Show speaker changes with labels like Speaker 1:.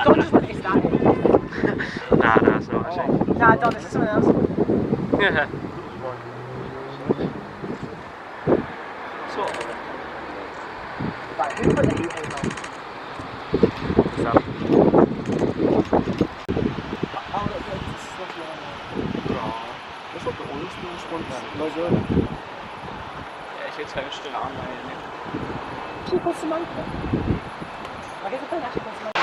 Speaker 1: Don't just is that it?
Speaker 2: Nah, it's not actually.
Speaker 1: Nah, Don, this is something else.
Speaker 2: Yeah.
Speaker 1: Right, who put the heaters on?
Speaker 2: So.
Speaker 1: Oh, look, this is lovely on
Speaker 3: What's up the oil spills one then?
Speaker 2: Yeah, it's toasted on there, isn't it?
Speaker 1: Should we put some on? I guess I think I should put some on.